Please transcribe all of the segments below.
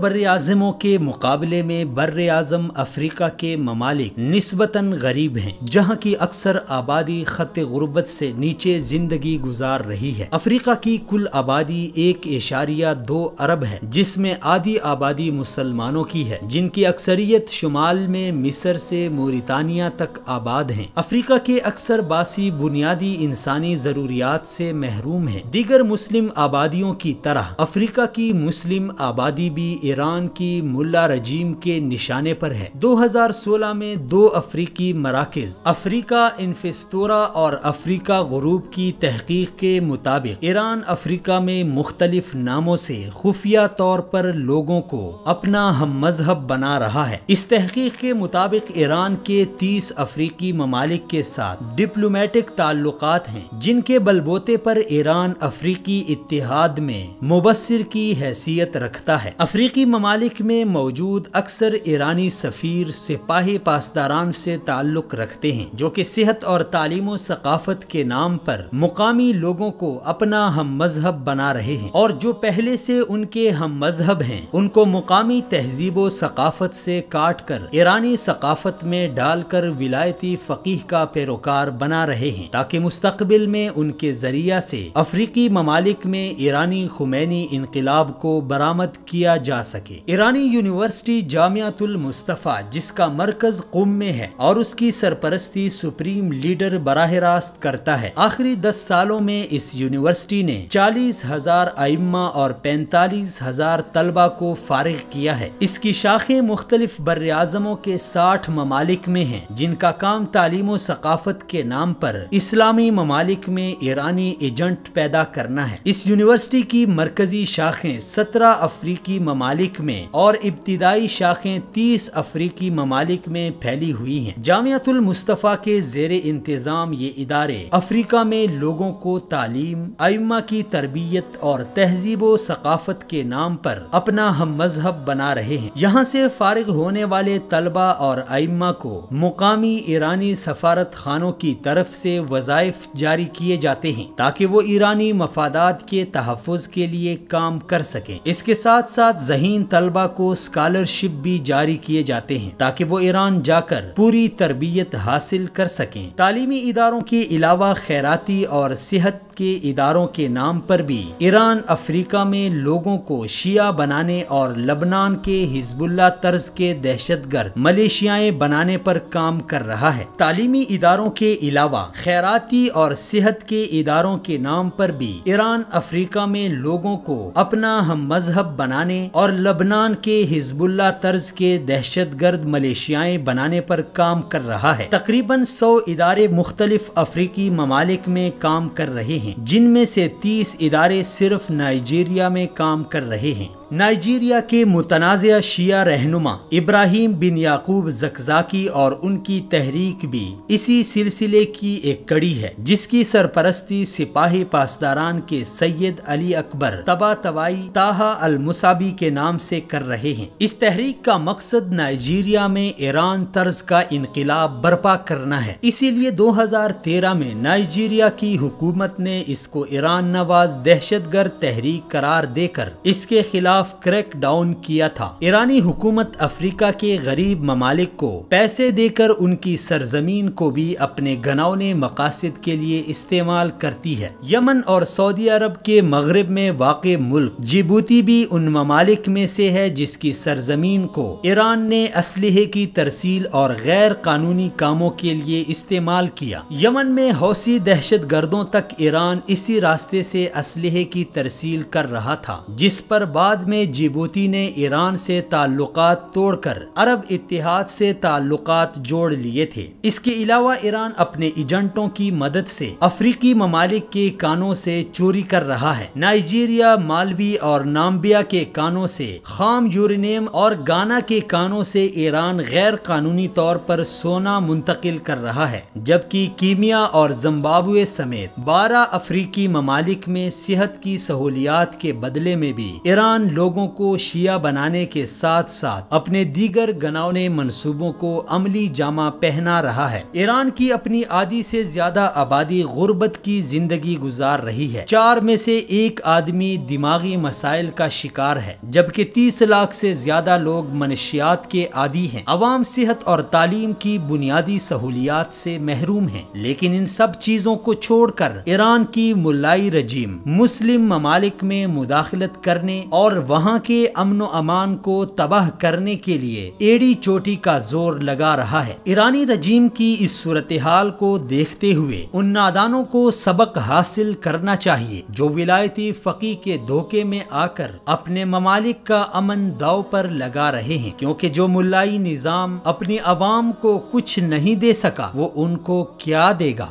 बर आज़मों के मुकाबले में बर आज़म अफ्रीका के ममालिक निस्बतन गरीब हैं, जहाँ की अक्सर आबादी खत गुर्बत से नीचे जिंदगी गुजार रही है। अफ्रीका की कुल आबादी 1.2 अरब है, जिसमें आधी आबादी मुसलमानों की है, जिनकी अक्सरियत शुमाल में मिस्र से मोरितानिया तक आबाद हैं। अफ्रीका के अक्सर बासी बुनियादी इंसानी जरूरियात से महरूम हैं। दीगर मुस्लिम आबादियों की तरह अफ्रीका की मुस्लिम आबादी भी ईरान की मुल्ला रजीम के निशाने पर है। 2016 में 2 अफ्रीकी मराकज़ अफ्रीका इन्फेस्टोरा और अफ्रीका गुरूब की तहकीक के मुताबिक ईरान अफ्रीका में मुख्तलिफ नामों से खुफिया तौर पर लोगों को अपना हम मजहब बना रहा है। इस तहकीक के मुताबिक ईरान के 30 अफ्रीकी ममालिक के साथ डिप्लोमेटिक ताल्लुकात हैं, जिनके बलबोते पर ईरान अफ्रीकी इत्तेहाद में मुबस्सिर की हैसियत रखता है। अफ्रीकी ममालिक में मौजूद अक्सर ईरानी सफीर सिपाही पासदारान से ताल्लुक रखते हैं, जो कि सेहत और तालीम और सकाफत के नाम पर मुकामी लोगों को अपना हम मजहब बना रहे हैं, और जो पहले से उनके हम मजहब हैं उनको मुकामी तहजीब व सकाफत से काट कर ईरानी सकाफत में डालकर विलायती फकीह का पैरोकार बना रहे हैं, ताकि मुस्तकबिल में उनके जरिया से अफ्रीकी ममालिक में ईरानी खुमैनी इनकलाब को बरामद किया जा सके। ईरानी यूनिवर्सिटी जामियातुल मुस्तफा, जिसका मरकज कुम में है और उसकी सरपरस्ती सुप्रीम लीडर बराह रास्त करता है, आखिरी 10 सालों में इस यूनिवर्सिटी ने 40,000 आइम्मा और 45,000 तलबा को फारिग किया है। इसकी शाखें मुख्तलिफ बर आज़मों के 60 ममालिक में हैं, जिनका काम तालीम व सकाफत के नाम पर इस्लामी ममालिक में ईरानी एजेंट पैदा करना है। इस यूनिवर्सिटी की मरकजी शाखें 17 अफ्रीकी ममालिक में और इब्तिदाई शाखें 30 अफ्रीकी ममालिक में फैली हुई हैं। जामियातुल मुस्तफा के ज़ेरे इंतजाम ये इदारे अफ्रीका में लोगों को तालीम, आइम्मा की तरबियत और तहजीब व सकाफत के नाम पर अपना हम मजहब बना रहे हैं। यहाँ से फारिग होने वाले तलबा और आइम्मा को मुकामी ईरानी सफारत खानों की तरफ से वज़ाइफ जारी किए जाते हैं, ताकि वो ईरानी मफादात के तहफ़्फ़ुज़ के लिए काम कर सकें। इसके साथ साथ ज़हीन तलबा को स्कॉलरशिप भी जारी किए जाते हैं, ताकि वो ईरान जाकर पूरी तरबियत हासिल कर सकें। तालीमी इदारों के अलावा खैराती और सेहत के इदारों के नाम पर भी ईरान अफ्रीका में लोगों को शिया बनाने और लबनान के हिजबुल्लाह तर्ज के दहशतगर्द मलेशियाएं बनाने पर काम कर रहा है। तालीमी इदारों के अलावा खैराती और सेहत के इदारों के नाम पर भी ईरान अफ्रीका में लोगों को अपना हम मजहब बनाने और लबनान के हिजबुल्लाह तर्ज के दहशतगर्द मलेशियाएं बनाने पर काम कर रहा है। तकरीबन 100 इदारे मुख्तलिफ अफ्रीकी ममालिक में काम कर रहे हैं, जिनमें से 30 इदारे सिर्फ नाइजीरिया में काम कर रहे हैं। नाइजीरिया के मुतनाज़िया शिया रहनुमा इब्राहिम बिन याकूब ज़कज़ाकी और उनकी तहरीक भी इसी सिलसिले की एक कड़ी है, जिसकी सरपरस्ती सिपाही पासदारान के सैयद अली अकबर तबातबाई ताहा अल मुसाबी के नाम से कर रहे हैं। इस तहरीक का मकसद नाइजीरिया में ईरान तर्ज का इनकलाब बर्पा करना है। इसीलिए 2013 में नाइजीरिया की हुकूमत ने इसको ईरान नवाज दहशतगर्द तहरीक करार देकर इसके खिलाफ क्रैक डाउन किया था। ईरानी हुकूमत अफ्रीका के गरीब ममालिक को पैसे देकर उनकी सरजमीन को भी अपने घनौने मकासद के लिए इस्तेमाल करती है। यमन और सऊदी अरब के मगरिब में वाक़े मुल्क जिबूती भी उन ममालिक में से है, जिसकी सरजमीन को ईरान ने असलहे की तरसील और गैर कानूनी कामों के लिए इस्तेमाल किया। यमन में हौसी दहशत गर्दों तक ईरान इसी रास्ते से असलहे की तरसील कर रहा था, जिस पर बाद में जिबूती ने ईरान से ताल्लुकात तोड़कर अरब इत्तेहाद से ताल्लुकात जोड़ लिए थे। इसके अलावा ईरान अपने एजेंटों की मदद से अफ्रीकी ममालिक के कानों से चोरी कर रहा है। नाइजीरिया, मालवी और नाम्बिया के कानों से खाम यूरेनियम और गाना के कानों से ईरान गैर कानूनी तौर पर सोना मुंतकिल कर रहा है, जबकि कीमिया और जिम्बाब्वे समेत 12 अफ्रीकी ममालिक में सेहत की सहूलियात के बदले में भी ईरान لوگوں کو شیعہ بنانے کے ساتھ ساتھ اپنے دیگر گھناؤنے منصوبوں کو عملی جامہ پہنا رہا ہے۔ ایران کی اپنی آدھی سے زیادہ آبادی غربت کی زندگی گزار رہی ہے۔ 4 میں سے 1 آدمی دماغی مسائل کا شکار ہے، جبکہ 30 لاکھ سے زیادہ لوگ منشیات کے عادی ہیں۔ عوام صحت اور تعلیم کی بنیادی سہولیات سے محروم ہیں، لیکن ان سب چیزوں کو چھوڑ کر ایران کی ملائی رجیم مسلم ممالک میں مداخلت کرنے اور وہاں کے امن و امان کو تباہ کرنے کے لیے ایڑی چوٹی کا زور لگا رہا ہے۔ ایرانی رجیم کی اس صورتحال کو دیکھتے ہوئے ان نادانوں کو سبق حاصل کرنا چاہیے جو ولایتی فقیہ کے دھوکے میں آ کر اپنے ممالک کا امن داؤ پر لگا رہے ہیں، کیونکہ جو ملائی نظام اپنی عوام کو کچھ نہیں دے سکا وہ ان کو کیا دے گا۔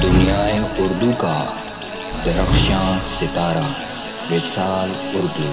دنیائے اردو کا درخشاں ستارہ وصال اردو۔